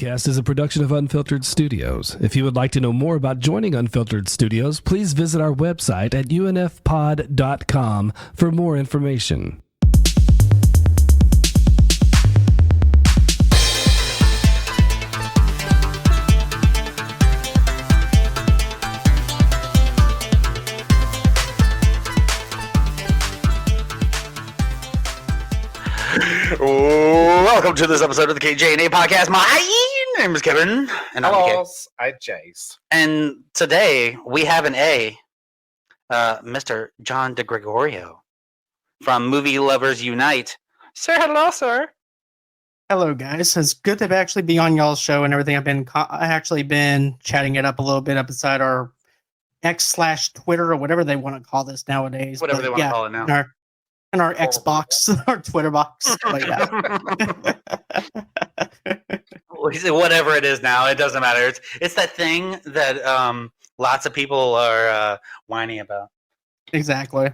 podcast is a production of Unfiltered Studios. If you would like to know more about joining Unfiltered Studios, please visit our website at unfpod.com for more information. Welcome to this episode of the kjandapodcast. My name is Kevin, and I'm Jace. And today we have an A, Mr. John DiGregorio from Movielovers Unite. Say hello, sir. Hello, guys. It's good to actually be on y'all's show and everything. I actually been chatting it up a little bit up inside our X/Twitter or whatever they want to call this nowadays. Whatever they want to call it now. In our Xbox, our Twitter box. Whatever it is now, it doesn't matter. It's that thing that lots of people are whining about. Exactly.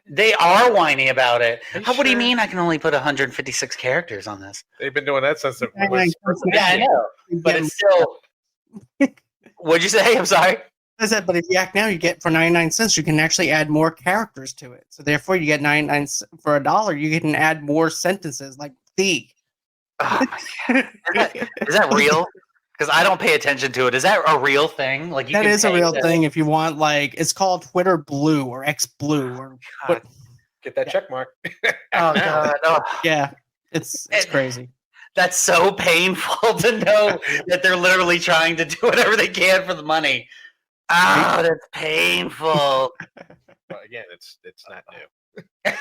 They are whining about it. What do you mean I can only put 156 characters on this? They've been doing that since the Yeah, I know. But it's still... What'd you say? I'm sorry. I said, but if you act now, you get for 99 cents, you can actually add more characters to it. So therefore, you get 99 for $1. You can add more sentences like the. Oh my God. Is that real? Because I don't pay attention to it. Is that a real thing? Like that is a real thing. If you want, like, it's called Twitter Blue or X Blue or what? Get that check mark. Oh God! Oh. Yeah, it's crazy. That's so painful to know that they're literally trying to do whatever they can for the money. Oh, that's painful. Well, again, it's not new.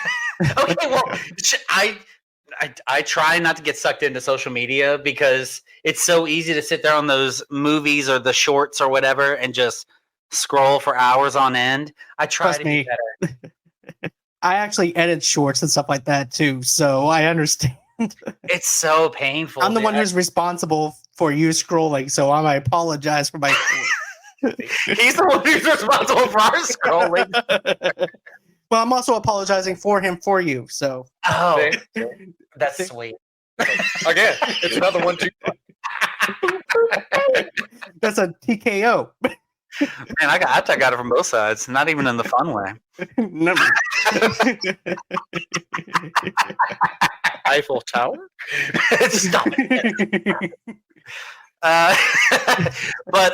Okay, well, I try not to get sucked into social media because it's so easy to sit there on those movies or the shorts or whatever and just scroll for hours on end. I try to be better. I actually edit shorts and stuff like that too, so I understand. It's so painful. I'm the one who's responsible for you scrolling, so I apologize for my. He's the one who's responsible for our scrolling. Well, I'm also apologizing for him for you. So, oh, that's sweet. Again, it's another 1, 2. That's a TKO. Man, I got it from both sides. Not even in the fun way. Eiffel Tower. Stop it. But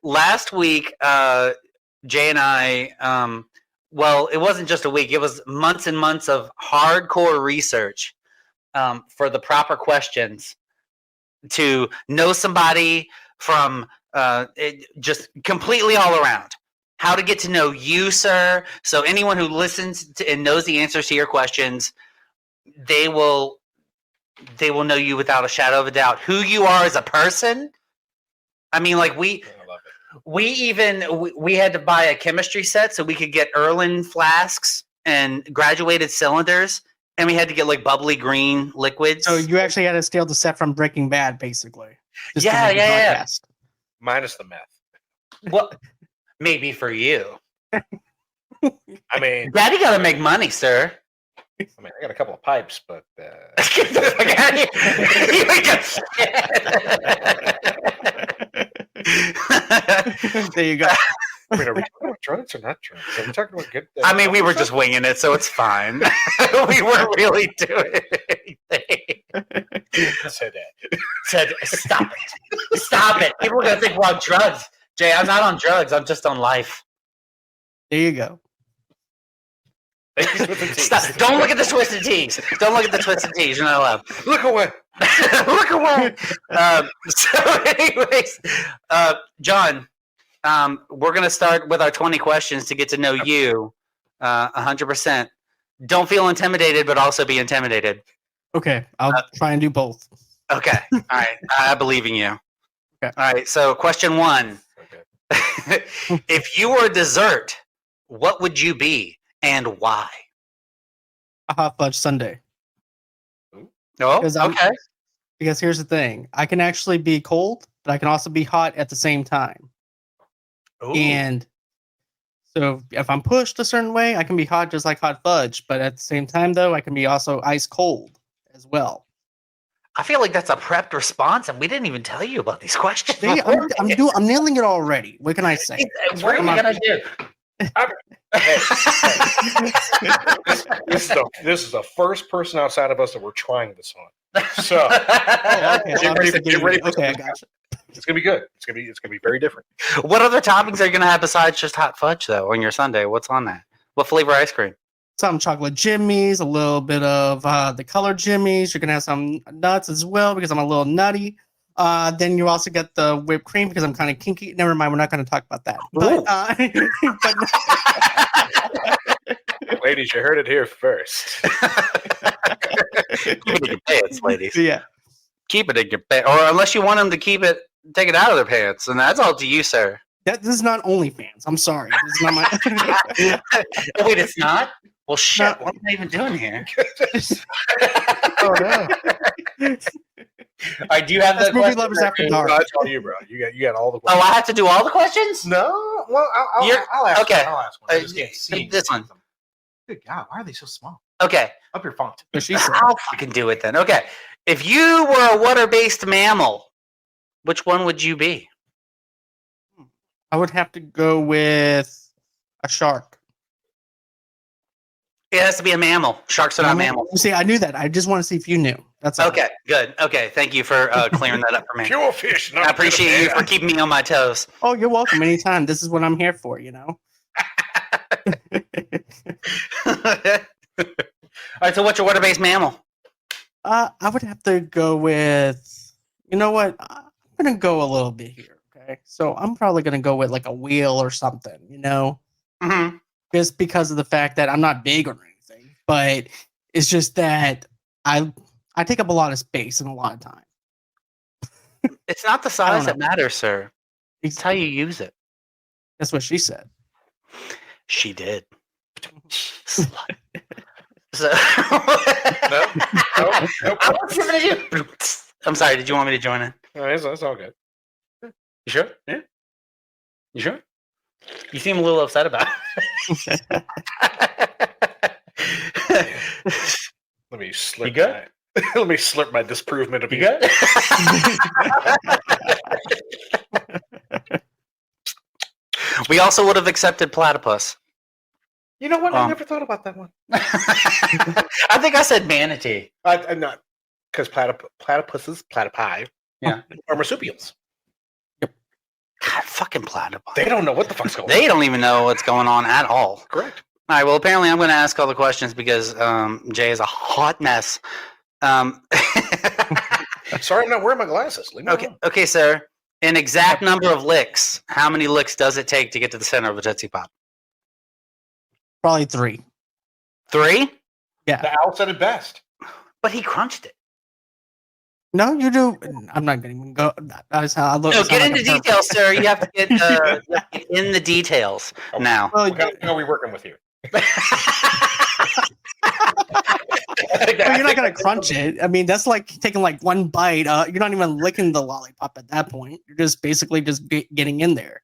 last week, Jay and I, well, it wasn't just a week. It was months and months of hardcore research for the proper questions to know somebody from just completely all around. How to get to know you, sir. So anyone who listens to and knows the answers to your questions, they will know you without a shadow of a doubt. Who you are as a person. I mean, like we had to buy a chemistry set so we could get Erlen flasks and graduated cylinders, and we had to get like bubbly green liquids. So you actually had to steal the set from Breaking Bad, basically. Yeah. Minus the meth. Well, maybe for you. I mean, Daddy got to make money, sir. I got a couple of pipes, but get the fuck out of here. There you go. I mean, are we talking about drugs or not drugs? Are we talking about good? I mean, we were just winging it, so it's fine. We weren't really doing anything. Said, stop it. Stop it. People are going to think we're on drugs. Jay, I'm not on drugs. I'm just on life. There you go. Stop. Don't look at the twisted tees. Don't look at the twisted tees. You're not allowed. Look away. Look away. So, anyways, John, we're going to start with our 20 questions to get to know you 100%. Don't feel intimidated, but also be intimidated. Okay, I'll try and do both. Okay. All right. I believe in you. Okay. All right. So, question 1. Okay. If you were a dessert, what would you be? And why? A hot fudge sundae. Oh, okay. Because here's the thing. I can actually be cold, but I can also be hot at the same time. Ooh. And so if I'm pushed a certain way, I can be hot just like hot fudge. But at the same time, though, I can be also ice cold as well. I feel like that's a prepped response, and we didn't even tell you about these questions. See, I'm nailing it already. What can I say? What are you gonna do? This is the first person outside of us that we're trying this on. So Okay, so I'm ready just get ready for okay, I something. got you. It's gonna be good. It's gonna be very different. What other toppings are you gonna have besides just hot fudge though on your sundae? What's on that? What flavor ice cream? Some chocolate jimmies, a little bit of the colored jimmies. You're gonna have some nuts as well because I'm a little nutty. Then you also get the whipped cream because I'm kind of kinky. Never mind, we're not going to talk about that. But Ladies, you heard it here first. Keep it in your pants, ladies. yeah, Keep it in your pants, or unless you want them to take it out of their pants, and that's all to you, sir. this is not OnlyFans. I'm sorry, this is not my. Wait, it's not. Well, shit. No. What am I even doing here? Oh no! All right, do you have That's the Movie question? Lovers After Dark. I tell you, bro. You got all the. Oh, I have to do all the questions? No. Well, I'll ask. okay. I'll ask one. I just can't see this one. Good God, why are they so small? Okay, Up your font. But she said, I'll fucking do it then. Okay, if you were a water-based mammal, which one would you be? I would have to go with a shark. It has to be a mammal. Sharks are not mammals. See, I knew that. I just want to see if you knew. That's all. Okay, good. Okay, thank you for clearing that up for me. Pure fish. I appreciate you for keeping me on my toes. Oh, you're welcome anytime. This is what I'm here for, you know. All right, so what's your water-based mammal? I would have to go with. You know what? I'm gonna go a little bit here. Okay, so I'm probably gonna go with like a wheel or something. You know. Mm-hmm. Just because of the fact that I'm not big or anything, but it's just that I take up a lot of space and a lot of time. It's not the size that matters, sir. It's how you use it. That's what she said. She did. Slut. So, Nope. I'm sorry. Did you want me to join in? No, it's all good. You sure? Yeah. You sure? You seem a little upset about it. Let me slip. You good? Let me slip my disprovement of You good? We also would have accepted platypus. You know what? I never thought about that one. I think I said manatee. I'm not because platypuses, platypi, Yeah, are marsupials. God, fucking platypus. They don't know what the fuck's going on. They don't even know what's going on at all. Correct. All right. Well, apparently, I'm going to ask all the questions because Jay is a hot mess. Sorry, I'm not wearing my glasses. Leave me alone. Okay, sir. An exact number of licks. How many licks does it take to get to the center of a Tootsie Pop? Probably 3. 3? Yeah. The owl said it best. But he crunched it. No, you do. I'm not going to even go. That's how I look. No, get into details, sir. You have to get in the details now. Well, What kind of thing are we working with here? well, you're not going to crunch it. I mean, that's like taking like one bite. You're not even licking the lollipop at that point. You're just basically just getting in there.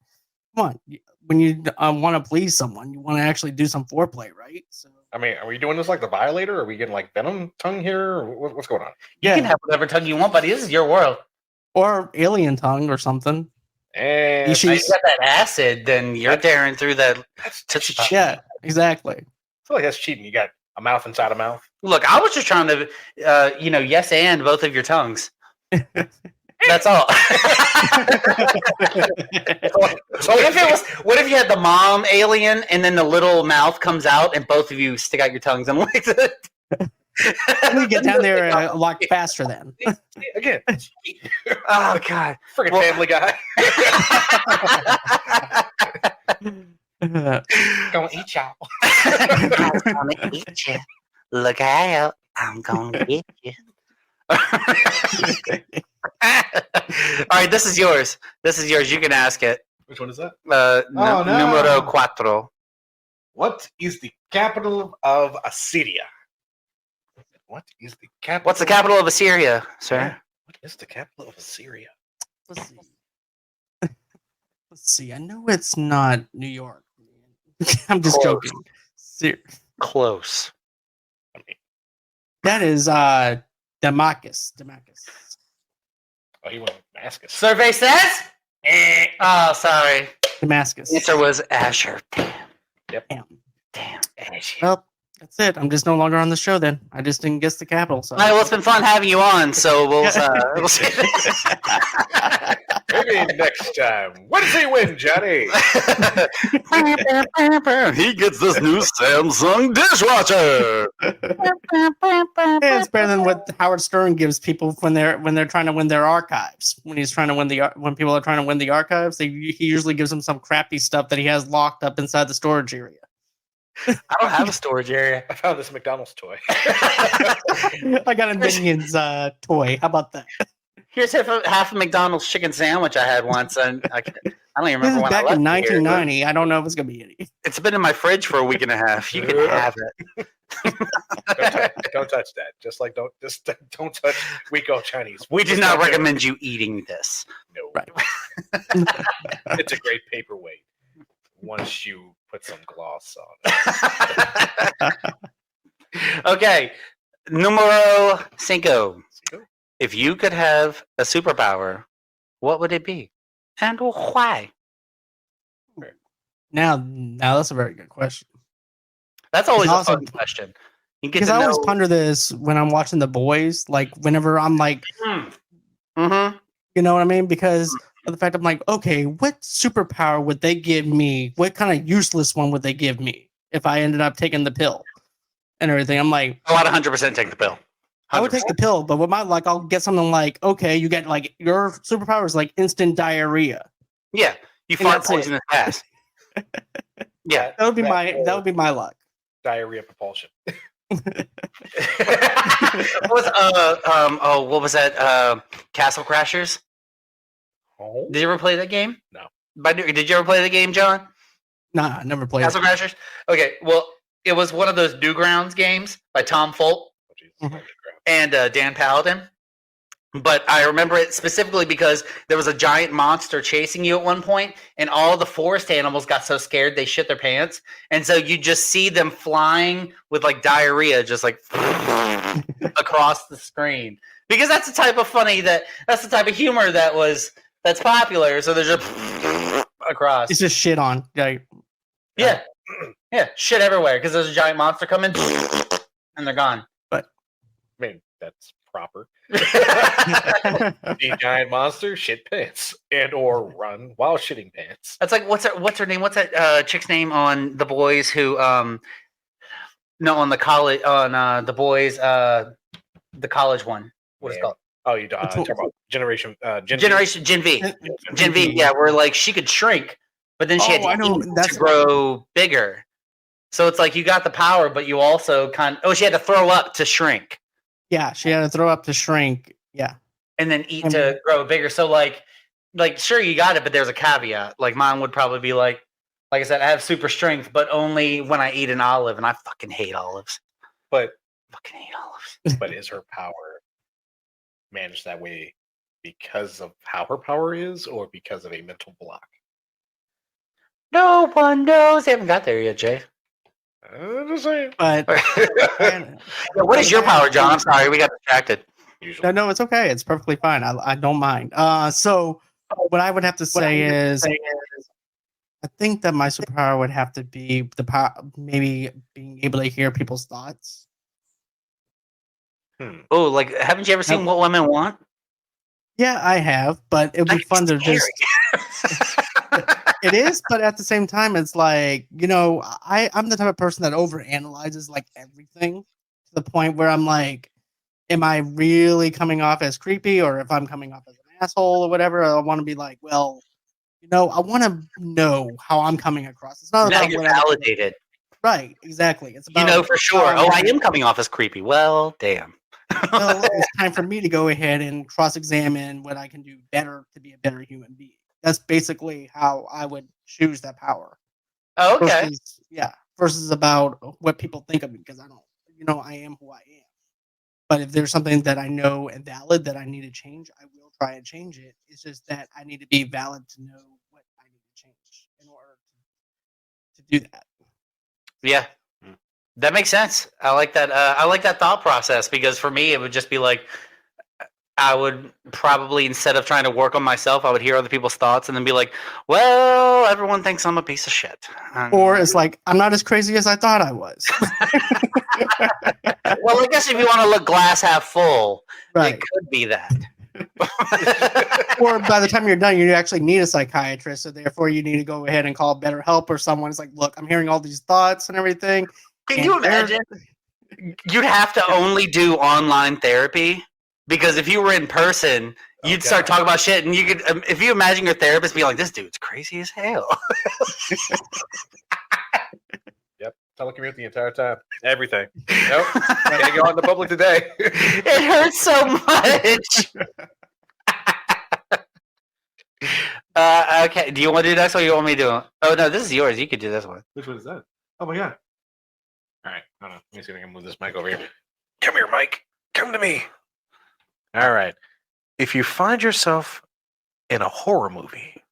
Come on. When you want to please someone, you want to actually do some foreplay, right? So. I mean, are we doing this like the Violator? Are we getting like venom tongue here? Or what's going on? You can have whatever tongue you want, buddy. This is your world. Or alien tongue or something. And If you got that acid, then you're tearing through that. Tootsie Pop. Yeah, exactly. I feel like that's cheating. You got a mouth inside a mouth. Look, I was just trying to, yes and both of your tongues. That's all. What if you had the mom alien and then the little mouth comes out and both of you stick out your tongues and lick it? We get down there a lot faster then. Again, Oh God! freaking Family Guy. Gonna eat y'all. I'm gonna eat you. Look out! I'm gonna get you. All right, this is yours. You can ask it. Which one is that? Numero 4. What is the capital of Assyria? What is the capital? What's the capital of Assyria, sir? What is the capital of Assyria? Let's see. Let's see. I know it's not New York. I'm just Close. joking. Close. That is that Damascus. Oh, he went Damascus. Survey says. Oh, sorry. Damascus. The answer was Asher. Damn. Asher. Well, that's it. I'm just no longer on the show then. I just didn't guess the capital. So. All right, well, it's been fun having you on, so we'll see. Maybe next time. What does he win, Johnny? He gets this new Samsung dishwasher. Yeah, it's better than what Howard Stern gives people when they're trying to win their archives. When he's trying to when people are trying to win the archives, he usually gives them some crappy stuff that he has locked up inside the storage area. I don't have a storage area. I found this McDonald's toy. I got a Minions toy. How about that? Here's half a McDonald's chicken sandwich I had once, and I don't even This remember is when back I left in here. 1990. I don't know if it's gonna be any. It's been in my fridge for a week and a half. You can have it. Don't touch that. Just don't touch Weeko Chinese. We do not recommend you eating this. No. Right. It's a great paperweight once you put some gloss on it. Okay, numero cinco. If you could have a superpower, what would it be, and why? Now that's a very good question. That's always a Also- fun question. You get Because to I always know. ponder this when I'm watching The Boys. Like whenever I'm like, Mm-hmm. you know what I mean? Because of the fact I'm like, okay, what superpower would they give me? What kind of useless one would they give me if I ended up taking the pill and everything? I'm like, I would 100% take the pill. I would take the pill, but with my luck, I'll get something like, okay, you get like your superpower is like instant diarrhea. Yeah, you And fart that's it. poisonous gas. Yeah. That would be my luck. Diarrhea propulsion. What was that? Castle Crashers. Oh. Did you ever play that game? No. Did you ever play the game, John? Nah, I never played. Castle Crashers. Okay, well, it was one of those Newgrounds games by Tom Folk and Dan Paladin. But I remember it specifically because there was a giant monster chasing you at one point, and all the forest animals got so scared they shit their pants, and so you just see them flying with like diarrhea, just like across the screen. Because that's the type of that's the type of humor that's popular. So there's just across. It's just shit on. Like, Yeah, shit everywhere because there's a giant monster coming, and they're gone. I mean, that's proper. The giant monster shit pants or run while shitting pants. That's like what's her name? What's that chick's name on The Boys? Who on the college The Boys the college one. What is it called? Oh, you talking about Generation Gen V. Gen V. Yeah, where like she could shrink, but then she had to grow bigger. So it's like you got the power, but you also she had to throw up to shrink. Yeah, she had to throw up to shrink. Yeah. And then eat to grow bigger. So like sure you got it, but there's a caveat. Like mine would probably be like I said, I have super strength, but only when I eat an olive, and I fucking hate olives. But fucking hate olives. But is her power managed that way because of how her power is, or because of a mental block? No one knows. They haven't got there yet, Jay. Just saying. But what is your power, John? I'm sorry, we got distracted. Usually. no, it's okay. It's perfectly fine. I don't mind. So what I would have to say is I think that my superpower would have to be the power, maybe being able to hear people's thoughts. Oh, like haven't you ever seen What Women Want? Yeah, I have, but it would be fun to just. It is, but at the same time, it's like, I'm the type of person that overanalyzes like everything to the point where I'm like, am I really coming off as creepy, or if I'm coming off as an asshole or whatever? I want to be like, well, I want to know how I'm coming across. It's not about you're what validated. Right, exactly. It's about for sure. Oh, I am coming off as creepy. Well, damn. Well, it's time for me to go ahead and cross-examine what I can do better to be a better human being. That's basically how I would choose that power. Oh, okay. Versus about what people think of me, because I don't, I am who I am. But if there's something that I know and valid that I need to change, I will try and change it. It's just that I need to be valid to know what I need to change in order to do that. Yeah. That makes sense. I like that. I like that thought process because for me, it would just be like I would probably instead of trying to work on myself, I would hear other people's thoughts and then be like, "Well, everyone thinks I'm a piece of shit." Or it's like, I'm not as crazy as I thought I was. Well, I guess if you want to look glass half full, Right. it could be that. Or by the time you're done, you actually need a psychiatrist, so therefore you need to go ahead and call BetterHelp or someone. It's like, look, I'm hearing all these thoughts and everything. Can you imagine? You'd have to only do online therapy because if you were in person, you'd start talking about shit, and you could, if you imagine your therapist being like, "This dude's crazy as hell." Yep, telecommute the entire time. Everything. Nope, can't go out in the public today. It hurts so much. Okay, do you want to do next one? Or you want me to do it? Oh no, this is yours. You could do this one. Which one is that? Oh my god! All right, hold on. Let me see if I can move this mic over here. Come here, Mike. Come to me. All right. If you find yourself in a horror movie,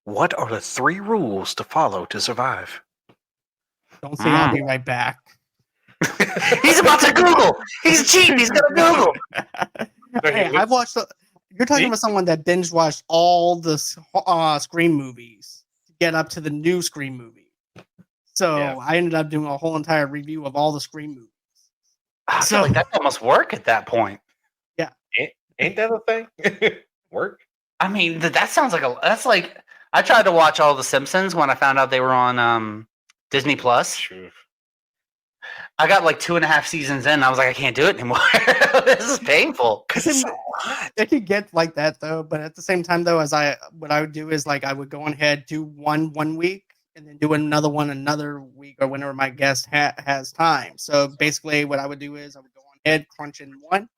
what are the 3 rules to follow to survive? Don't say I'll be right back. He's about to Google. He's cheating. He's gonna Google. Hey, I've watched. You're talking about someone that binge watched all the Scream movies to get up to the new Scream movie. So I ended up doing a whole entire review of all the Scream movies. I feel like that almost work at that point. Yeah, ain't that a thing? Work? I mean, that sounds like that's like I tried to watch all the Simpsons when I found out they were on Disney Plus. True. I got like 2.5 seasons in. And I was like, I can't do it anymore. This is painful. It could get like that though, but at the same time though, what I would do is like I would go on ahead, do one week, and then do another one another week or whenever my guest has time. So basically, what I would do is I would go on ahead, crunch in one,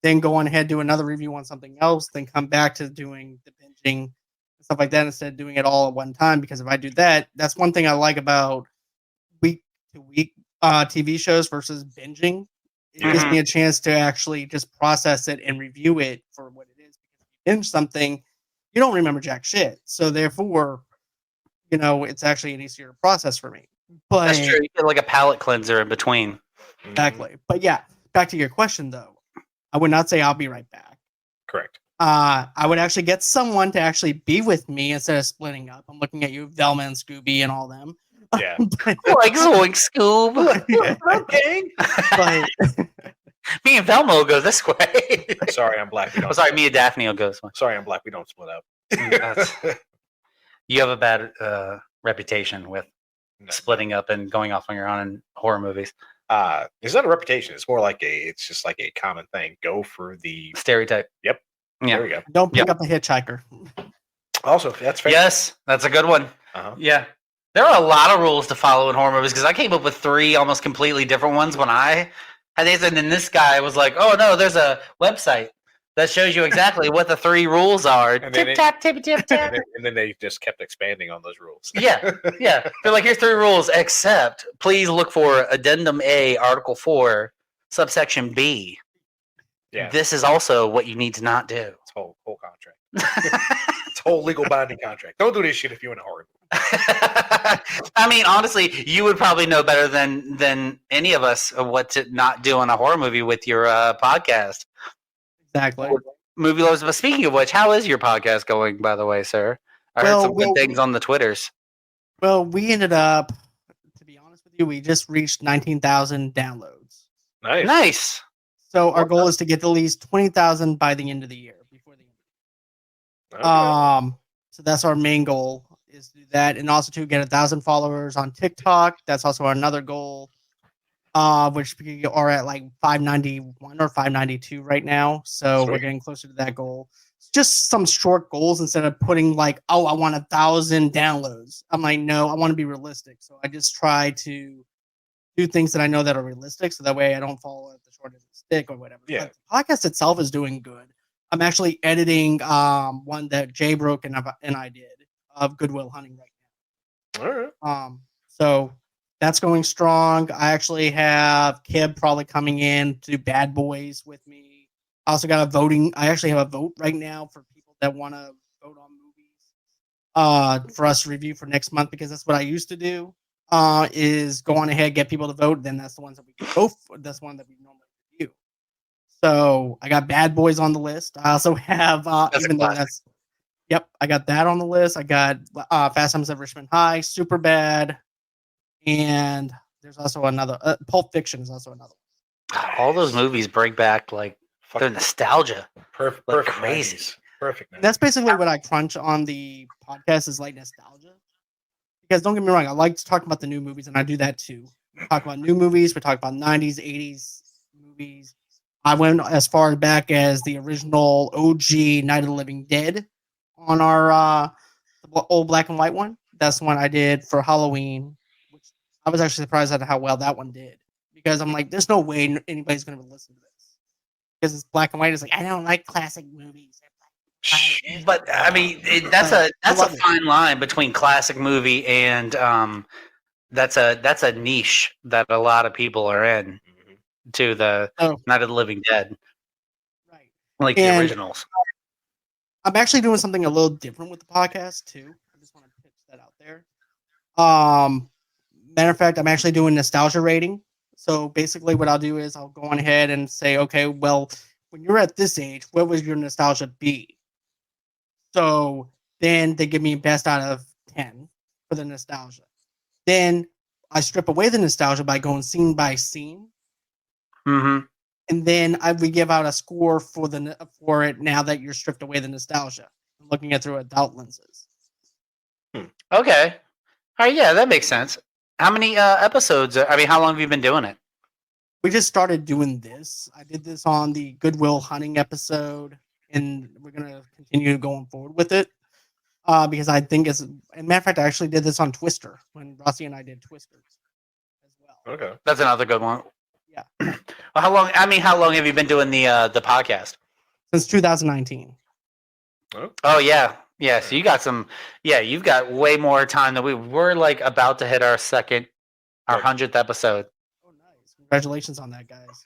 then go on ahead, do another review on something else, then come back to doing the binging and stuff like that instead of doing it all at one time. Because if I do that, that's one thing I like about week to week TV shows versus binging. It gives me a chance to actually just process it and review it for what it is. Because if you binge something, you don't remember jack shit. So therefore, it's actually an easier process for me. But that's true. You get like a palate cleanser in between. Exactly. But yeah, back to your question though. I would not say I'll be right back. Correct. I would actually get someone to actually be with me instead of splitting up. I'm looking at you, Velma and Scooby and all them. Yeah. Like Zoink Scoob. Okay. But me and Velma will go this way. Sorry, I'm black. Sorry, me and Daphne will go this way. Sorry, I'm black. We don't split up. You have a bad reputation with splitting up and going off on your own in horror movies. It's not a reputation. It's more like it's just like a common thing. Go for the stereotype. Yep. Yeah. There we go. Don't pick up a hitchhiker. Also, that's fair. Yes, that's a good one. Yeah. There are a lot of rules to follow in horror movies because I came up with 3 almost completely different ones when I had these, and then this guy was like, "Oh no, there's a website that shows you exactly what the 3 rules are." Tip tap, tip tip tap. And then they just kept expanding on those rules. Yeah. They're like, here's 3 rules, except please look for Addendum A, Article 4, subsection B. Yeah. This is also what you need to not do. It's whole contract. It's whole legal binding contract. Don't do this shit if you're in a horror movie. I mean, honestly, you would probably know better than any of us what to not do in a horror movie with your podcast. Exactly. Movielovers. But speaking of which, how is your podcast going, by the way, sir? I heard some good things on the Twitters. Well, we ended up, to be honest with you, we just reached 19,000 downloads. Nice. So our goal is to get at least 20,000 by the end of the year. Before the end. Okay. So that's our main goal, is to do that, and also to get 1,000 followers on TikTok. That's also another goal, which we are at like 591 or 592 right now. So we're getting closer to that goal. It's just some short goals instead of putting like, oh, I want 1,000 downloads. I'm like, no, I want to be realistic. So I just try to do things that I know that are realistic, so that way I don't fall at the short end of the stick or whatever. Yeah. But the podcast itself is doing good. I'm actually editing one that Jay Broke and I did of Goodwill Hunting right now. All right. So that's going strong. I actually have Kib probably coming in to do Bad Boys with me. I also got I actually have a vote right now for people that want to vote on movies for us to review for next month, because that's what I used to do. is go on ahead, get people to vote. Then that's the ones that we go for. That's one that we normally review. So I got Bad Boys on the list. I also have, even though that's, yep, I got that on the list. I got Fast Times at Richmond High, Super Bad, and there's also another. Pulp Fiction is also another one. All those movies bring back like their nostalgia. Perfect, Like perfect, crazy. 90s. Perfect. 90s. That's basically what I crunch on the podcast is like nostalgia. Because don't get me wrong, I like to talk about the new movies, and I do that too. We talk about new movies. We talk about 90s, 80s movies. I went as far back as the original OG Night of the Living Dead on our old black and white one. That's the one I did for Halloween, which I was actually surprised at how well that one did. Because I'm like, there's no way anybody's going to listen to this. Because it's black and white. It's like, I don't like classic movies. But I mean, that's a fine line between classic movie and that's a niche that a lot of people are in to the Night of the Living Dead, right? Like the originals. I'm actually doing something a little different with the podcast too. I just want to pitch that out there. Matter of fact, I'm actually doing nostalgia rating. So basically, what I'll do is I'll go on ahead and say, okay, well, when you're at this age, what would your nostalgia be? So then they give me best out of 10 for the nostalgia. Then I strip away the nostalgia by going scene by scene. Mm-hmm. And then we give out a score for it now that you're stripped away the nostalgia. I'm looking at through adult lenses. Okay. All right, yeah, that makes sense. How many episodes? I mean, how long have you been doing it? We just started doing this. I did this on the Goodwill Hunting episode. And we're going to continue going forward with it because I think as a matter of fact, I actually did this on Twister when Rossi and I did Twisters as well. Okay. That's another good one. Yeah. Well, how long have you been doing the podcast? Since 2019. Oh, yeah. Yeah. So you got you've got way more time than we're like about to hit our 100th episode. Oh, nice. Congratulations on that, guys.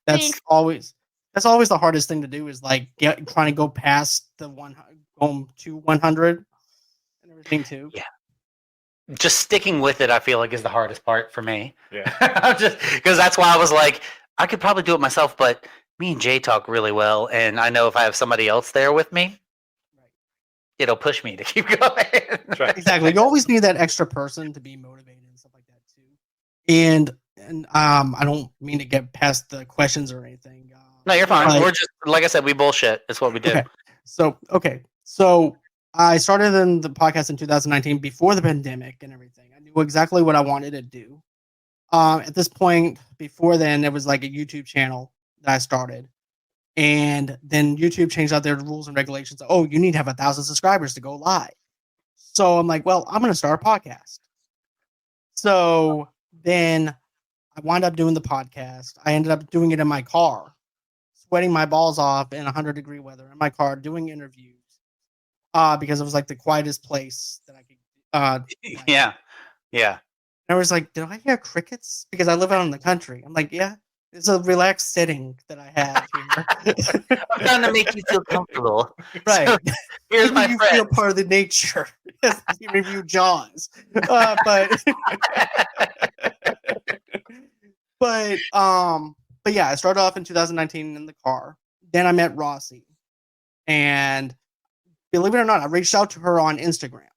That's always the hardest thing to do is like trying to go past the 100, going to 100 and everything too. Yeah. Just sticking with it, I feel like, is the hardest part for me. Yeah. Just because that's why I was like, I could probably do it myself, but me and Jay talk really well, and I know if I have somebody else there with me, it'll push me to keep going. Right. Exactly. You always need that extra person to be motivated and stuff like that too. And I don't mean to get past the questions or anything. No, you're fine. We're just, like I said, we bullshit. It's what we do. Okay. So I started in the podcast in 2019 before the pandemic and everything. I knew exactly what I wanted to do. At this point, before then, it was like a YouTube channel that I started. And then YouTube changed out their rules and regulations. Oh, you need to have 1,000 subscribers to go live. So I'm like, well, I'm going to start a podcast. So then I wound up doing the podcast. I ended up doing it in my car, sweating my balls off in 100-degree weather in my car, doing interviews because it was like the quietest place that I could. Yeah. And I was like, did I hear crickets? Because I live out in the country. I'm like, yeah, it's a relaxed setting that I have here. I'm trying to make you feel comfortable. Right. So, here's my you friend. feel part of the nature. You review Jaws. But yeah, I started off in 2019 in the car. Then I met Rossi. And believe it or not, I reached out to her on Instagram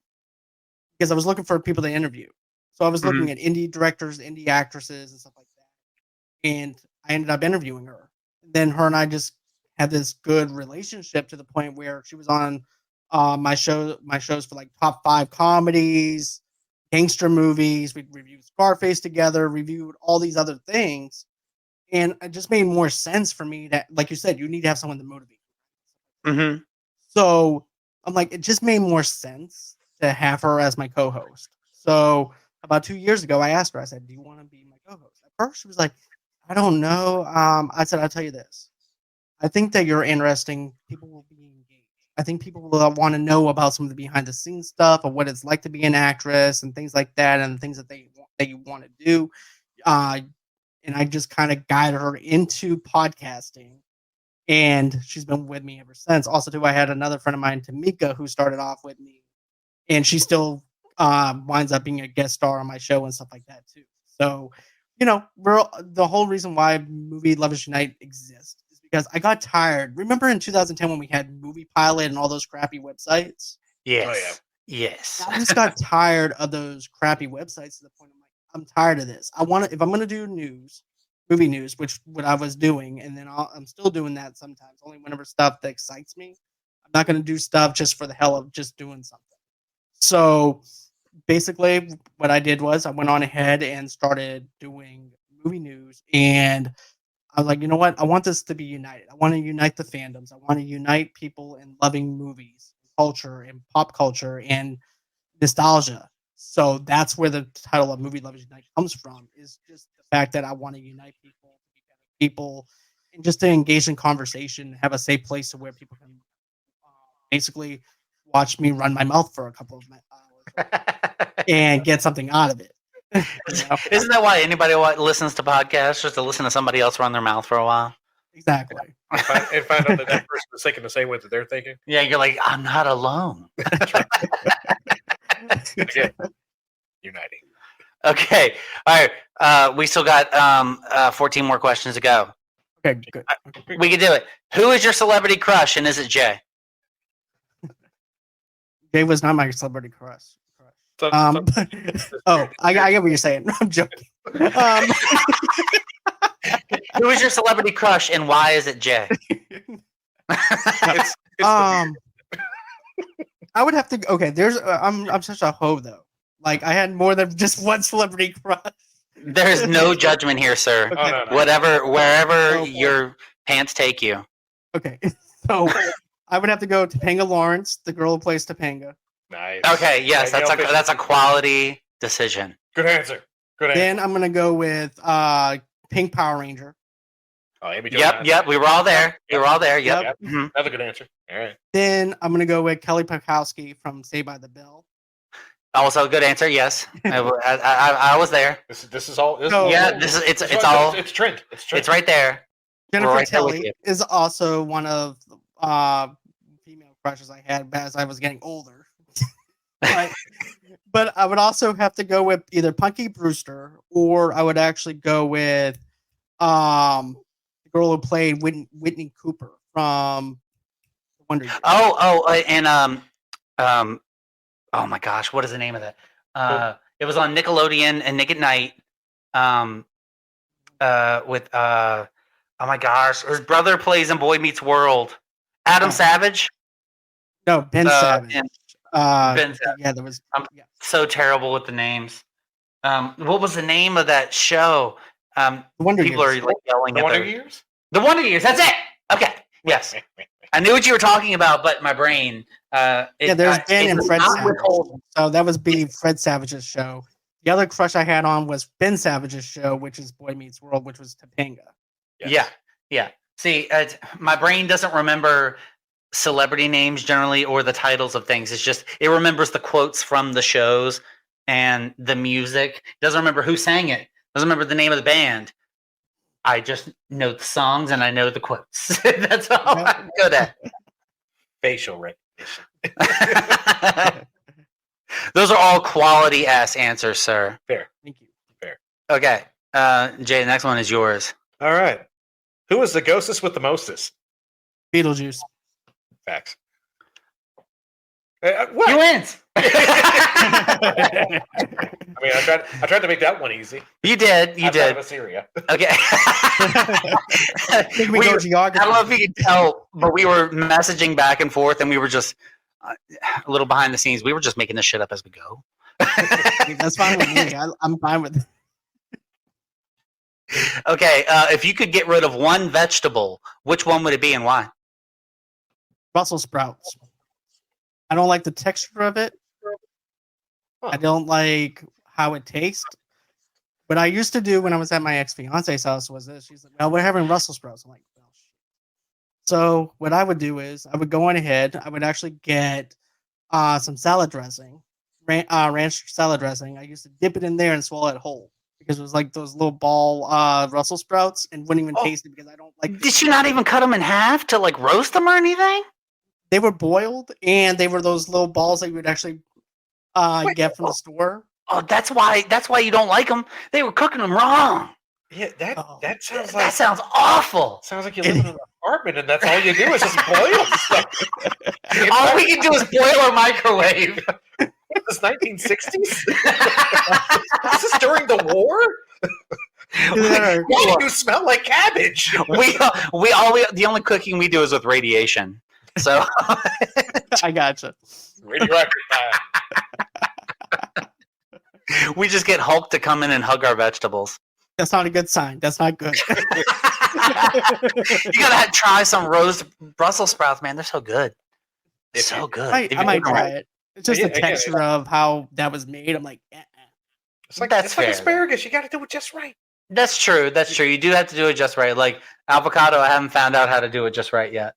because I was looking for people to interview. So I was looking at indie directors, indie actresses, and stuff like that. And I ended up interviewing her. Then her and I just had this good relationship to the point where she was on my shows for like top 5 comedies, gangster movies. We reviewed Scarface together, reviewed all these other things. And it just made more sense for me that, like you said, you need to have someone to motivate you. Mm-hmm. So I'm like, it just made more sense to have her as my co-host. So about 2 years ago, I asked her, I said, do you want to be my co-host? At first, she was like, I don't know. I said, I'll tell you this. I think that you're interesting. People will be engaged. I think people will want to know about some of the behind the scenes stuff of what it's like to be an actress and things like that, and the things that you want to do. And I just kind of guided her into podcasting, and she's been with me ever since. Also, too, I had another friend of mine, Tamika, who started off with me, and she's still winds up being a guest star on my show and stuff like that too. So, the whole reason why Movie Lovers Unite exists is because I got tired. Remember in 2010 when we had Movie Pilot and all those crappy websites? Yes. Oh, yeah. Yes. I just got tired of those crappy websites to the point I'm tired of this. If I'm going to do movie news, which what I was doing, and then I'm still doing that sometimes, only whenever stuff that excites me. I'm not going to do stuff just for the hell of just doing something. So basically, what I did was I went on ahead and started doing movie news, and I was like, you know what? I want this to be united. I want to unite the fandoms. I want to unite people in loving movies, culture, and pop culture, and nostalgia. So that's where the title of Movie Lovers Unite comes from, is just the fact that I want to unite people, and just to engage in conversation, have a safe place to where people can basically watch me run my mouth for a couple of hours and get something out of it. Isn't that why anybody listens to podcasts, just to listen to somebody else run their mouth for a while? Exactly. And find out that that person is thinking the same way that they're thinking. Yeah, you're like, I'm not alone. Again, uniting. Okay. All right. We still got 14 more questions to go. Okay, good. We can do it. Who is your celebrity crush, and is it Jay? Jay was not my celebrity crush. So, I get what you're saying. I'm joking. Who is your celebrity crush, and why is it Jay? it's I would have to. Okay, I'm such a hoe though. Like I had more than just one celebrity crush. There's no judgment here, sir. Okay. no. Wherever your pants take you. Okay, so I would have to go Topanga Lawrence, the girl who plays Topanga. Nice. Okay, yes, that's a quality decision. Good answer. Good answer. Then I'm gonna go with Pink Power Ranger. Oh, Amy Jo Yep, Johnson. we were all there. You were all there. Yep. Yep. Mhm. That's a good answer. All right. Then I'm gonna go with Kelly Pakowski from Saved by the Bell. Also a good answer. Yes, I was there. This is all. No. Yeah, it's all. It's Trent. It's Trent. It's right there. Jennifer right there with Tilly you. is also one of female crushes I had as I was getting older. but I would also have to go with either Punky Brewster, or I would actually go with the girl who played Whitney Cooper from Wonder Years. Oh my gosh, what is the name of that? It was on Nickelodeon and Nick at Night. With oh my gosh, his brother plays in Boy Meets World. Adam Savage. No, Ben Savage. Ben Savage. Yeah, there was. I'm Yeah. so terrible with the names. What was the name of that show? The Wonder People Years. are like yelling The at Wonder their- Years. The Wonder Years. That's it. Okay. Yes. I knew what you were talking about, but my brain. Yeah, there's Ben and Fred not Savage. withhold- So that was Fred Savage's show. The other crush I had on was Ben Savage's show, which is Boy Meets World, which was Topanga. Yes. Yeah. See, my brain doesn't remember celebrity names generally or the titles of things. It's just it remembers the quotes from the shows and the music. It doesn't remember who sang it. Doesn't remember the name of the band. I just know the songs and I know the quotes. That's all I'm good at. Facial recognition. Those are all quality ass answers, sir. Fair. Thank you. Okay. Jay, the next one is yours. All right. Who is the ghostest with the mostest? Beetlejuice. Facts. What? You wins. I mean, I tried to make that one easy. You did. You Outside did. of Assyria. Okay. Think we We go were- geography. I don't know if you could tell, but we were messaging back and forth, and we were just a little behind the scenes. We were just making this shit up as we go. That's fine with me. I'm fine with it. Okay, if you could get rid of one vegetable, which one would it be and why? Brussels sprouts. I don't like the texture of it. Huh. I don't like how it tastes. What I used to do when I was at my ex-fiance's house was this. She's like, well, we're having Brussels sprouts. I'm like, well, shit. So what I would do is I would go on ahead. I would actually get some salad dressing, ranch salad dressing. I used to dip it in there and swallow it whole because it was like those little ball Brussels sprouts and wouldn't even taste it because I don't like. Did you not even cut them in half to like roast them or anything? They were boiled and they were those little balls that you would actually get from the store. Oh, that's why you don't like them. They were cooking them wrong. Yeah, that sounds That sounds awful. Sounds like you live in an apartment and that's all you do is just boil stuff. All we can do is boil or microwave. This 1960s? Is this during the war? Why do you smell like cabbage? The only cooking we do is with radiation. So I gotcha. Radioactive time. We just get Hulk to come in and hug our vegetables. That's not a good sign. That's not good. You gotta try some roast Brussels sprouts, man. They're so good. So good. I might try it. It's just the texture of how that was made. I'm like, It's like That's like fair, asparagus. You got to do it just right. That's true. You do have to do it just right. Like avocado, I haven't found out how to do it just right yet.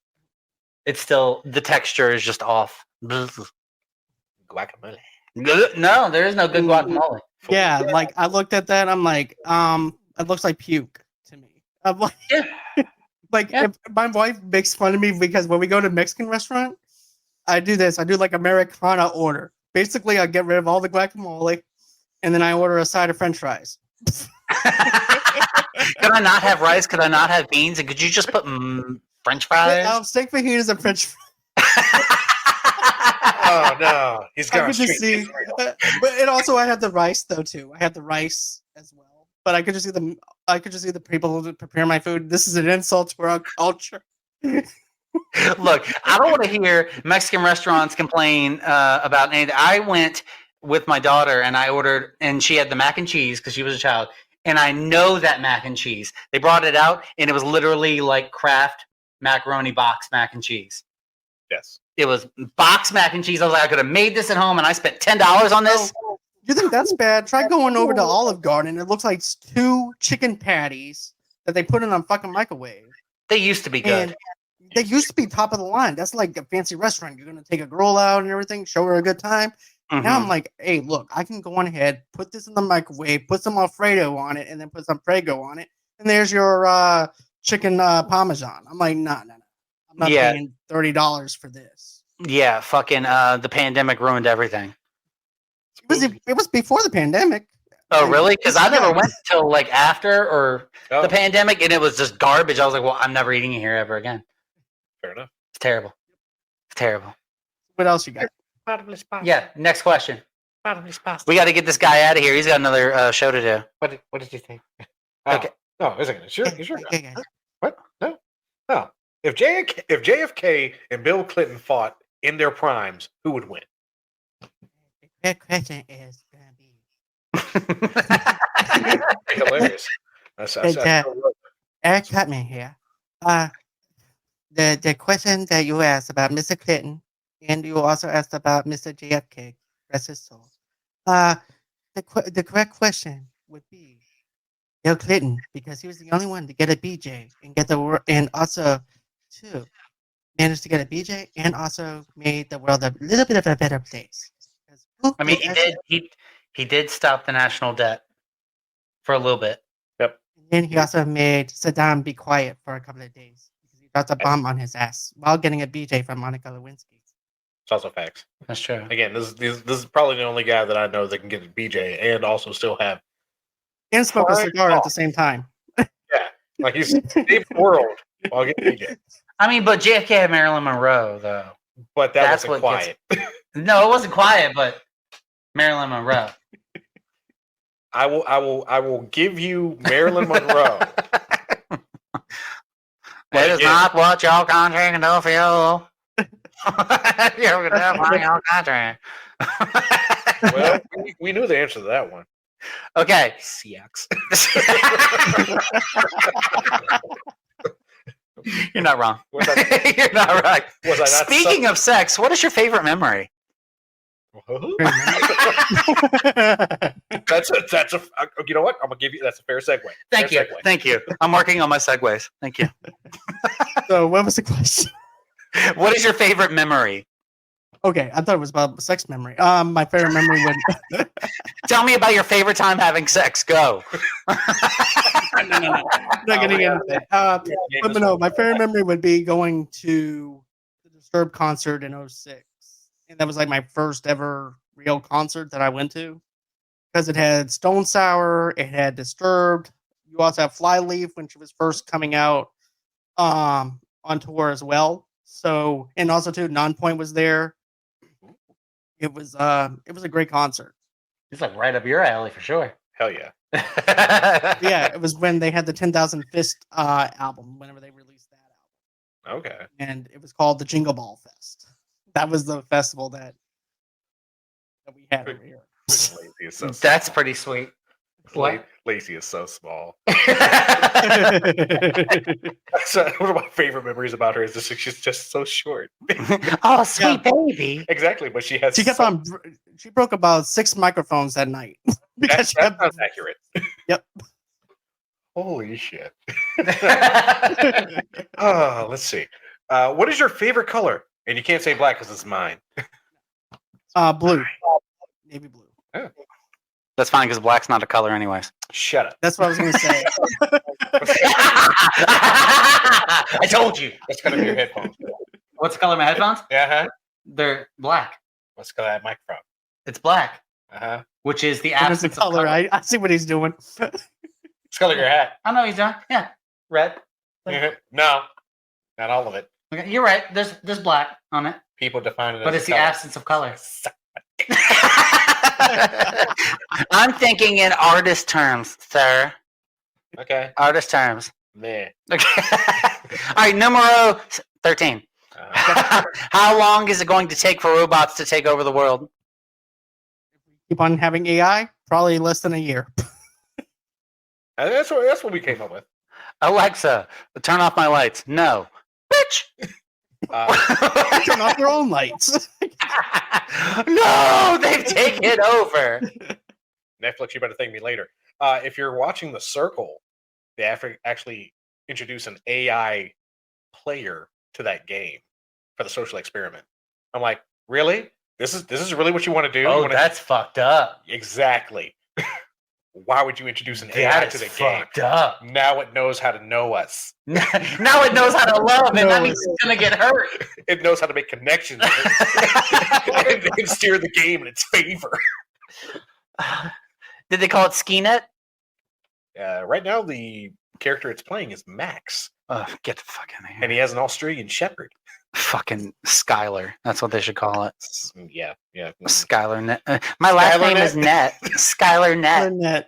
It's still, the texture is just off. Guacamole. No, there is no good guacamole. yeah. Like I looked at that. I'm like, it looks like puke to me. I'm like, if my wife makes fun of me because when we go to a Mexican restaurant, I do this. I do like Americana order. Basically, I get rid of all the guacamole, and then I order a side of French fries. Could I not have rice? Could I not have beans? And could you just put French fries? Steak fajitas and French fries. Oh no, he's I got could just see, but and also I had the rice though too. I had the rice as well, but I could just see the people who prepare my food. This is an insult to our culture. Look, I don't want to hear Mexican restaurants complain about anything. I went with my daughter and I ordered, and she had the mac and cheese because she was a child. And I know that mac and cheese. They brought it out, and it was literally like Kraft macaroni box mac and cheese. Yes. It was box mac and cheese. I was like, I could have made this at home, and I spent $10 on this. You think that's bad? Try going over to Olive Garden. It looks like 2 chicken patties that they put in a fucking microwave. They used to be good. And they used to be top of the line. That's like a fancy restaurant. You're gonna take a girl out and everything, show her a good time. Mhm. Now I'm like, hey, look, I can go on ahead, put this in the microwave, put some Alfredo on it, and then put some Prego on it, and there's your chicken Parmesan. I'm like, no. I'm not paying $30 for this. Yeah, fucking the pandemic ruined everything. It was before the pandemic. Oh, really? Because I never went till like after or the pandemic, and it was just garbage. I was like, well, I'm never eating it here ever again. Fair enough. It's terrible. It's terrible. What else you got? Bottomless pasta. Yeah, next question. Bottomless pasta. We got to get this guy out of here. He's got another show to do. What did you think? Okay. No, is it sure? Okay. What? No. If JFK and Bill Clinton fought in their primes, who would win? The question is gonna be Hilarious. Eric Cutman here. The question that you asked about Mr. Clinton, and you also asked about Mr. JFK, rest his soul. The correct question would be Bill Clinton, because he was the only one to get a BJ and get the and also too managed to get a BJ and also made the world a little bit of a better place. I mean, he did stop the national debt for a little bit. Yep. And then he also made Saddam be quiet for a couple of days because he dropped a bomb on his ass while getting a BJ from Monica Lewinsky. It's also facts. That's true. Again, this is probably the only guy that I know that can get a BJ and also still have And smoke a cigar at the same time. Yeah, like he's saved the world while getting BJ. I mean, but JFK had Marilyn Monroe, though. But that's wasn't quiet. No, it wasn't quiet, but Marilyn Monroe. I will give you Marilyn Monroe. That is not what your country can do for you. You're gonna have your country. Well, we knew the answer to that one. Okay. CX. You're not wrong. You're not right. Was I not Speaking of sex, what is your favorite memory? That's a you know what? I'm gonna give you that's a fair segue. Thank you. I'm working on my segues. Thank you. So what was the question? What is your favorite memory? Okay, I thought it was about sex memory. My favorite memory would Tell me about your favorite time having sex. Go. no. Not getting into that. But no, my favorite memory would be going to the Disturbed concert in 2006. And that was like my first ever real concert that I went to because it had Stone Sour, it had Disturbed. You also have Flyleaf when she was first coming out on tour as well. So, and also too, Nonpoint was there. It was a great concert. It's like right up your alley for sure. Hell yeah. Yeah, it was when they had the 10,000 Fist album, whenever they released that album. Okay. And it was called the Jingle Ball Fest. That was the festival that we had over here. Lacey is so That's small. pretty sweet. What? Lacey is so small. Oh, So, one of my favorite memories about her is just she's just so short. sweet baby. Exactly, but she has. She kept on. She broke about 6 microphones that night because That sounds accurate. Yep. Holy shit. Oh, let's see. What is your favorite color? And you can't say black because it's mine. Blue, navy blue. That's fine because black's not a color, anyways. Shut up. That's what I was going to say. I told you. What's the color of your headphones? What's the color of my headphones? Uh-huh. They're black. What's the color of that microphone? It's black, Uh-huh. which is the What is the absence of color? color. I see what he's doing. What's the color of your hat? I know he's done. Yeah, red. Mhm. No, not all of it. Okay, you're right. There's black on it, People define it as but it's the color. absence of color. I'm thinking in artist terms, sir. Okay. Artist terms. Meh. Okay. All right, numero 13. How long is it going to take for robots to take over the world? Keep on having AI? Probably less than a year. And that's what we came up with. Alexa, turn off my lights. No. Bitch! Turn off their own lights. No, they've taken over. Netflix, you better thank me later. If you're watching The Circle, they actually introduce an AI player to that game for the social experiment. I'm like, really? This is really what you want to do? You Oh, wanna- that's fucked up. exactly. Why would you introduce an AI That to is the game? fucked up. Now it knows how to know us. Now it knows how to love, and that means it's gonna get hurt. It knows how to make connections and steer the game in its favor. Did they call it Skinet? Right now, the character it's playing is Max, Oh, get the fuck out of here. and he has an Australian Shepherd. Fucking Skylar. That's what they should call it. Yeah. Skylar Net. My last Skylar name is Net. Skylar Net. Internet.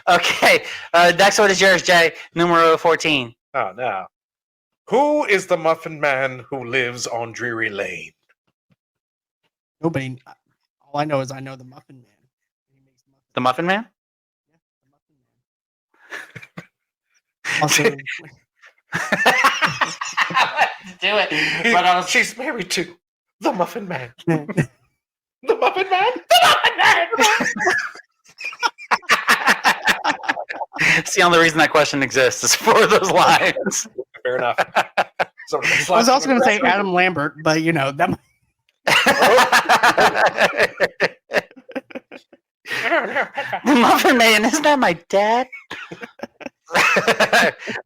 Okay. Next one is yours, Jay. Numero 14. Oh, no. Who is the Muffin Man who lives on Drury Lane? Nobody. All I know is I know the Muffin Man. He makes muffins. The Muffin Man? Yeah, the Muffin Man. Also, Do it. But I was She's married to the Muffin Man. yeah. The Muffin Man? The Muffin Man! It's the only reason that question exists is for those lines. Fair enough. So, I was also going to say Adam Lambert, but you know that. Muffin Man, isn't that my dad?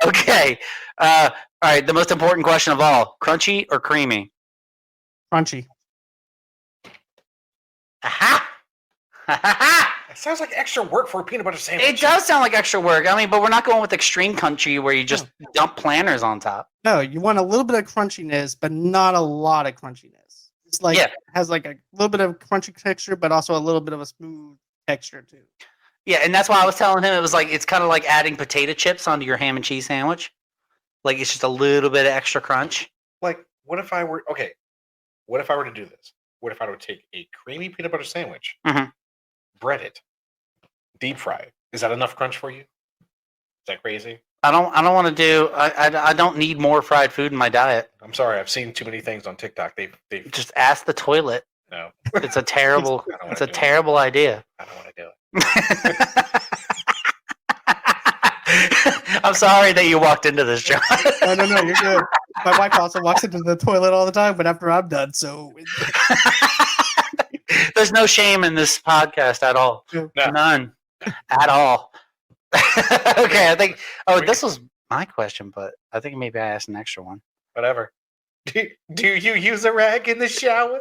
Okay. All right. The most important question of all: crunchy or creamy? Crunchy. Aha! It sounds like extra work for a peanut butter sandwich. It does sound like extra work. I mean, but we're not going with extreme crunchy where you just dump planters on top. No, you want a little bit of crunchiness, but not a lot of crunchiness. It's like Yeah. has like a little bit of crunchy texture, but also a little bit of a smooth texture too. Yeah, and that's why I was telling him it was like it's kind of like adding potato chips onto your ham and cheese sandwich. Like it's just a little bit of extra crunch. Like, what if I were to do this? What if I were to take a creamy peanut butter sandwich, Mhm. bread it, deep fry it? Is that enough crunch for you? Is that crazy? I don't want to do. I don't need more fried food in my diet. I'm sorry, I've seen too many things on TikTok. They've Just ask the toilet. no. It's a terrible. I don't wanna It's a do it. terrible idea. I don't want to do it. I'm sorry that you walked into this, John. No, you're good. My wife also walks into the toilet all the time, but after I'm done, so There's no shame in this podcast at all. No. None at all. Okay, I think. Oh, this was my question, but I think maybe I asked an extra one. Whatever. Do you use a rag in the shower?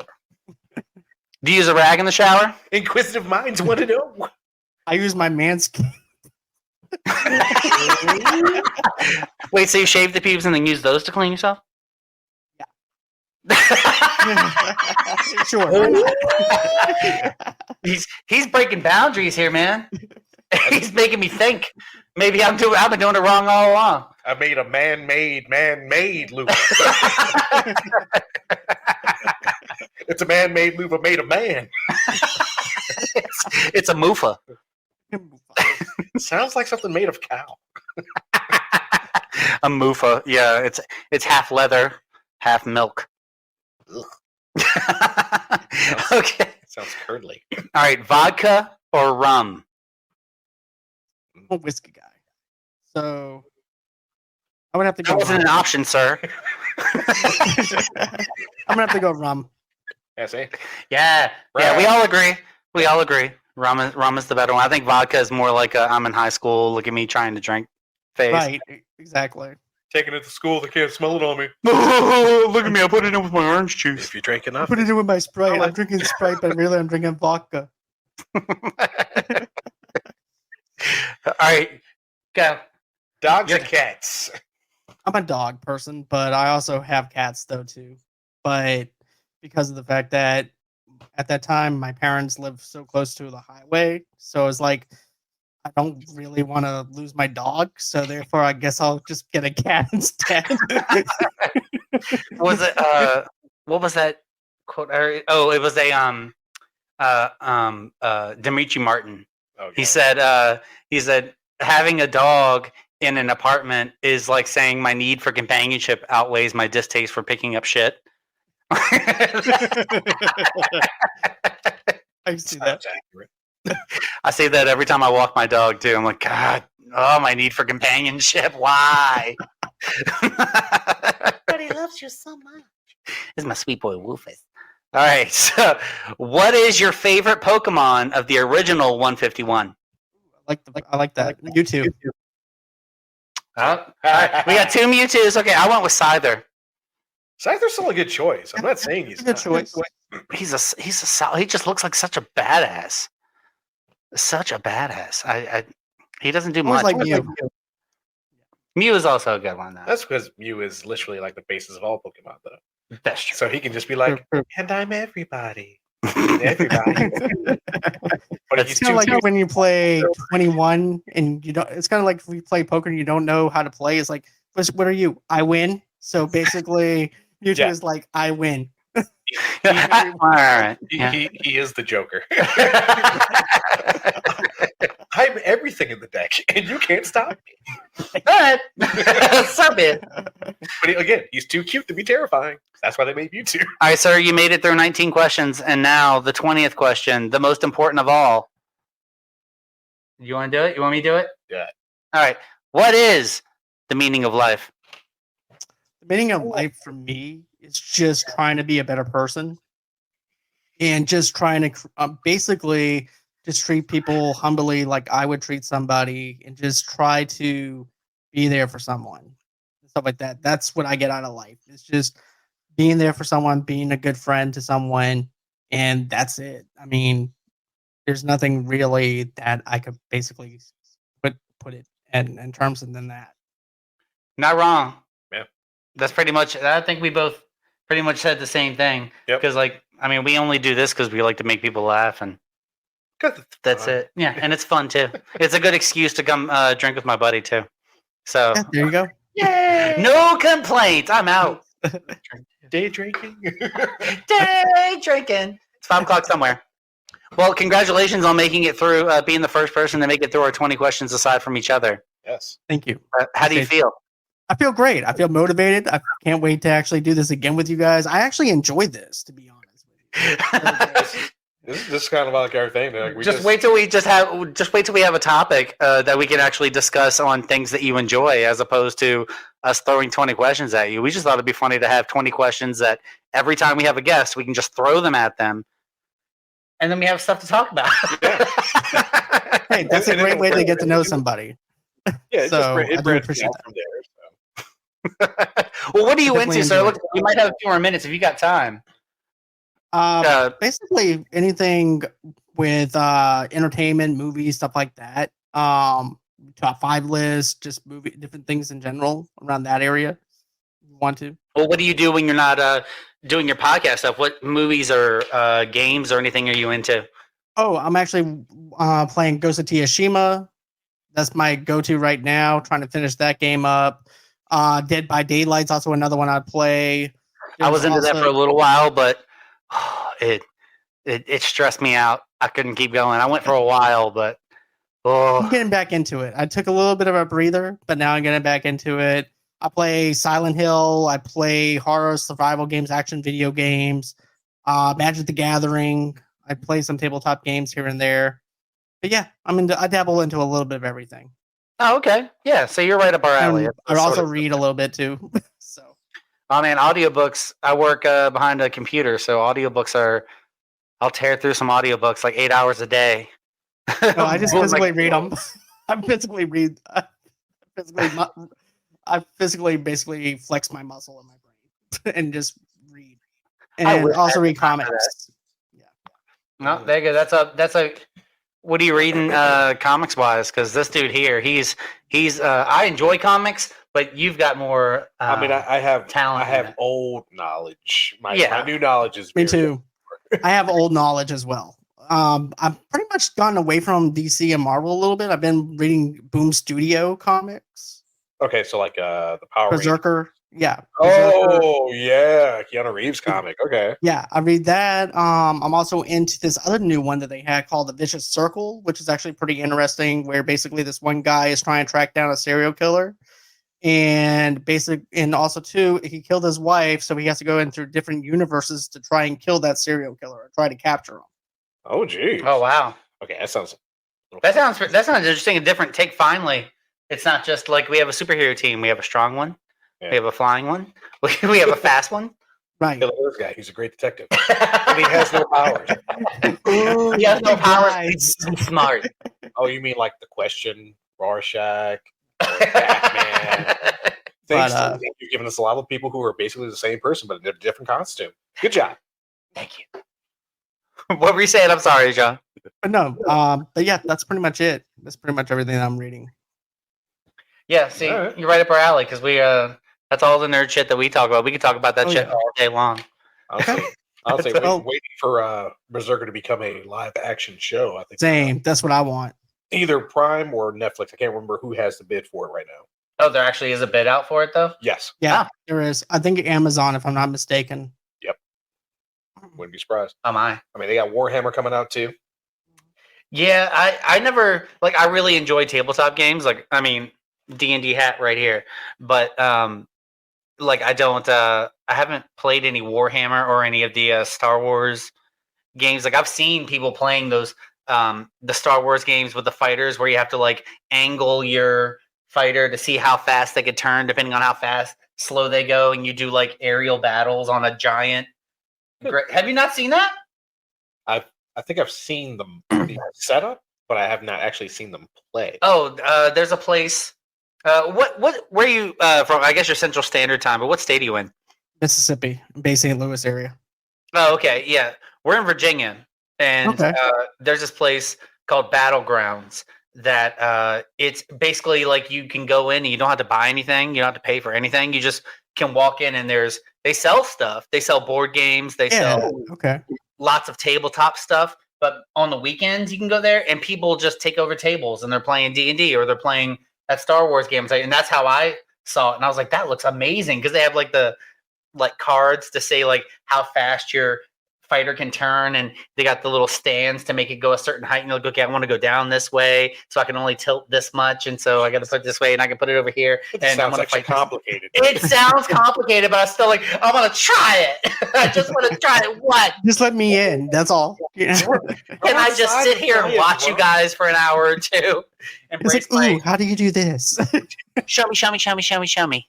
Do you use a rag in the shower? Inquisitive minds want to know. I use my manscape. Wait, so you shave the pubes and then use those to clean yourself? Sure. He's breaking boundaries here, man. He's making me think. Maybe I've been doing it wrong all along. I made a man-made loop. It's a man-made loop. I made a man. It's a moofa. Sounds like something made of cow. A moofa. Yeah, it's half leather, half milk. Okay. Sounds curdly. All right, vodka or rum? I'm a whiskey guy. So I would have to go. That wasn't an option, sir. I'm gonna have to go rum. Yeah, see? Yeah, we all agree. We all agree. Rum is the better one. I think vodka is more like a I'm in high school, look at me trying to drink phase. Right, exactly. Taking it to school, they can't smell it on me. Look at me, I put it in with my orange juice. If you drink enough. Put it in with my Sprite. I'm drinking Sprite, but really I'm drinking vodka. All right, go. Dogs or cats? I'm a dog person, but I also have cats though too. But because of the fact that at that time my parents lived so close to the highway, so it's like I don't really want to lose my dog, so therefore I guess I'll just get a cat instead. Was it what was that quote? Oh, it was a Dimitri Martin. Okay. He said having a dog in an apartment is like saying my need for companionship outweighs my distaste for picking up shit. I see that. Accurate. I say that every time I walk my dog too. I'm like, God, my need for companionship. Why? But he loves you so much. This is my sweet boy Woofus. All right. So, what is your favorite Pokemon of the original 151? I like that. Mewtwo. All right. We got 2 Mewtwo's. Okay, I went with Scyther. Scyther's still a good choice. I'm not saying he's a good choice. He just looks like such a badass. Such a badass. He doesn't do much. Like Mew. Mew is also a good one though. That's because Mew is literally like the basis of all Pokemon, though. That's true. So he can just be like, and I'm everybody. Everybody. But It's kind of like when you play 21 and you don't. It's kind of like if we play poker and you don't know how to play. It's like, what are you? I win. So basically, Mewtwo is like, I win. All right. He is the Joker. I'm everything in the deck, and you can't stop me. All right. Stop it. But again, he's too cute to be terrifying. That's why they made Mewtwo. All right, sir, you made it through 19 questions, and now the 20th question, the most important of all. You want to do it? You want me to do it? Yeah. All right. What is the meaning of life? The meaning of life for me is just trying to be a better person and just trying to basically just treat people humbly like I would treat somebody and just try to be there for someone. Stuff like that. That's what I get out of life. It's just being there for someone, being a good friend to someone, and that's it. I mean, there's nothing really that I could basically put it in terms of than that. Not wrong. Yeah. That's pretty much, I think we both pretty much said the same thing. Yep. Because, we only do this because we like to make people laugh, and that's it. Yeah, and it's fun, too. It's a good excuse to come drink with my buddy, too. So, Yeah, there you go. yay! No complaints. I'm out. Day drinking. Day drinking. It's 5 o'clock somewhere. Well, congratulations on making it through, being the first person to make it through our 20 questions aside from each other. Yes. Thank you. How do you feel? I feel great. I feel motivated. I can't wait to actually do this again with you guys. I actually enjoyed this, to be honest with you. This is just kind of like our thing. Like Wait till we have a topic that we can actually discuss on things that you enjoy, as opposed to us throwing 20 questions at you. We just thought it'd be funny to have 20 questions that every time we have a guest, we can just throw them at them, and then we have stuff to talk about. Hey, that's a great way to get to know somebody. Yeah, So, it I do branches appreciate out from there. So. Well, what are you Definitely into, sir? enjoy Look, you might have a few more minutes if you got time. Basically anything with entertainment, movies, stuff like that. Top 5 list, just different things in general around that area. If you want to. Well, what do you do when you're not doing your podcast stuff? What movies or games or anything are you into? Oh, I'm actually playing Ghost of Tsushima. That's my go-to right now. Trying to finish that game up. Dead by Daylight's also another one I'd play. I was There's into that also- for a little while, but it stressed me out. I couldn't keep going. I went for a while, but I'm getting back into it. I took a little bit of a breather, but now I'm getting back into it. I play Silent Hill. I play horror, survival games, action video games, Magic the Gathering. I play some tabletop games here and there. But yeah, I dabble into a little bit of everything. oh, okay, yeah. So you're right up our alley. And I also read a little bit too. So Oh man, audiobooks. I work behind a computer, so audiobooks are. I'll tear through some audiobooks like 8 hours a day. no, I just Well, physically like- read them. I physically read. I physically basically flex my muscle in my brain and just read, I and wish I also had read time for comics. No, there you go. That's a. What are you reading comics wise? Because this dude here, he's. I enjoy comics, but you've got more. I mean, I have talent I in have it. old knowledge. My Yeah. new knowledge is Me very too. I have old knowledge as well. I've pretty much gone away from DC and Marvel a little bit. I've been reading Boom Studio comics, Okay, so like the Power Rangers. Berserker. Yeah. Berserker. Oh yeah, Keanu Reeves comic. Okay. Yeah, I read that. I'm also into this other new one that they had called The Vicious Circle, which is actually pretty interesting, where basically this one guy is trying to track down a serial killer. And also too, he killed his wife, so he has to go in through different universes to try and kill that serial killer or try to capture him. Oh geez. Oh wow, Okay, that sounds. that sounds interesting. A different take. Finally, it's not just like we have a superhero team. We have a strong one. Yeah. We have a flying one. We have a fast one. Right. Kill this guy. He's a great detective, and he has no powers. He has no power. Guys. He's smart. Oh, you mean like the Question, Rorschach, or Batman? But, Thanks. You've given us a lot of people who are basically the same person, but in a different costume. Good job. Thank you. What were you saying? I'm sorry, John. But no, but yeah, that's pretty much it. That's pretty much everything I'm reading. Yeah, see, All right. you're right up our alley because we that's all the nerd shit that we talk about. We could talk about that Oh, shit yeah. all day long. I'll say Well- waiting for Berserker to become a live action show. I think Same. That's what I want. either Prime or Netflix. I can't remember who has the bid for it right now. Oh, there actually is a bid out for it though. Yes, Yeah, there is. I think Amazon, if I'm not mistaken. wouldn't be surprised. Oh my. I mean, they got Warhammer coming out too. Yeah, I never like. I really enjoy tabletop games. Like, I mean, D&D hat right here, but like I don't. I haven't played any Warhammer or any of the Star Wars games. Like I've seen people playing those the Star Wars games with the fighters where you have to like angle your fighter to see how fast they could turn depending on how slow they go, and you do like aerial battles on a giant. Have you not seen that? I think I've seen the setup, but I have not actually seen them play. Oh, there's a place. Where are you from? I guess you're Central Standard Time, but what state are you in? Mississippi, Bay St. Louis area. Oh, okay, yeah, we're in Virginia, and Okay. there's this place called Battlegrounds that it's basically like you can go in and you don't have to buy anything, you don't have to pay for anything. You just can walk in and they sell stuff. They sell board games. They Yeah. sell Okay. lots of tabletop stuff. But on the weekends, you can go there and people just take over tables and they're playing D&D or they're playing that Star Wars game. And that's how I saw it. And I was like, that looks amazing because they have like the cards to say like how fast your fighter can turn, and they got the little stands to make it go a certain height. And you're like, okay, I want to go down this way, so I can only tilt this much, and so I got to put it this way, and I can put it over here. It And I'm sounds gonna actually fight this- complicated. It sounds complicated, but I'm still like, I want to try it. I just want to try it. What? Just let me in. That's all. Yeah. Can I just sit here and watch you guys for an hour or two? And It's like, brace ooh, how do you do this? show me.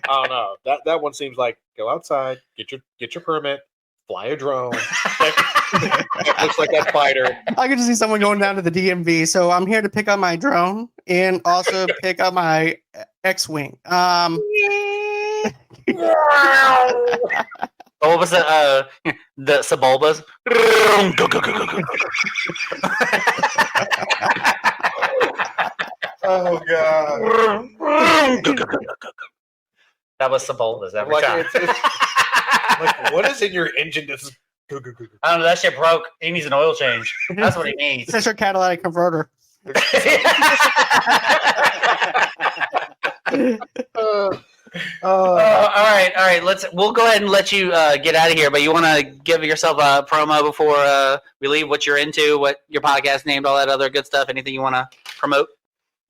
Oh no, that one seems like go outside, get your permit, fly a drone. It looks like that fighter. I could just see someone going down to the DMV. So I'm here to pick up my drone and also pick up my X-Wing. What was the Sebulbas? Oh god. That was Sebulbas every Like, time. like, what is in your engine that's I don't know. That shit broke. He needs an oil change. That's what he needs. It's your catalytic converter. All right. We'll go ahead and let you get out of here. But you want to give yourself a promo before we leave? What you're into, what your podcast named, all that other good stuff. Anything you want to promote?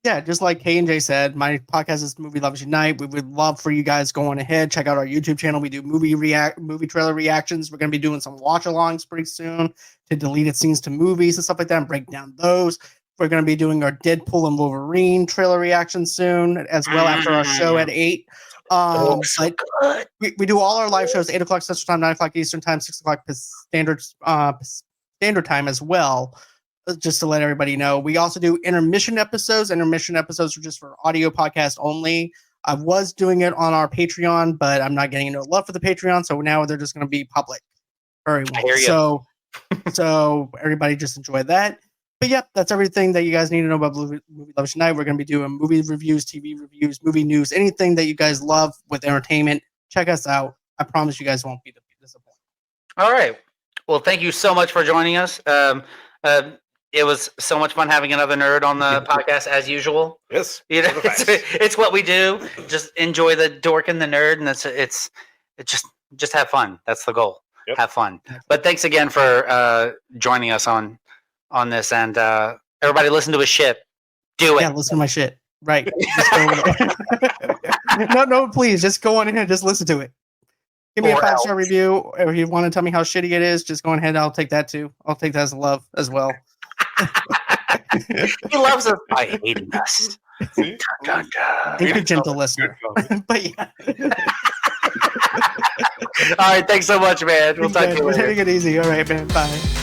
Yeah, just like K and J said, my podcast is Movie Lovers Unite. We would love for you guys going ahead, check out our YouTube channel. We do movie trailer reactions. We're going to be doing some watch-alongs pretty soon to deleted scenes to movies and stuff like that and break down those. We're going to be doing our Deadpool and Wolverine trailer reaction soon as well after our show at 8. But we do all our live shows 8 o'clock Central Time, 9 o'clock Eastern Time, 6 o'clock standard time as well. Just to let everybody know, we also do intermission episodes. Intermission episodes are just for audio podcast only. I was doing it on our Patreon, but I'm not getting no love for the Patreon, so now they're just going to be public for everyone. So everybody just enjoy that. But yeah, that's everything that you guys need to know about Movie Lovers Tonight. We're going to be doing movie reviews, TV reviews, movie news, anything that you guys love with entertainment. Check us out. I promise you guys won't be disappointed. All right. Well, thank you so much for joining us. It was so much fun having another nerd on the podcast as usual. Yes. You know, it's what we do. Just enjoy the dork and the nerd, and it's just have fun. That's the goal. Yep. Have fun. But thanks again for joining us on this, and everybody listen to his shit. Do it. Yeah, listen to my shit. Right. No, please, just go on ahead, just listen to it. Give me a 5-star review, or if you want to tell me how shitty it is, just go ahead. I'll take that too. I'll take that as love as well. He loves us by hating us. Thank you, gentle listener. But yeah. All right, thanks so much, man. We'll talk to you later. Take it easy. All right, man. Bye.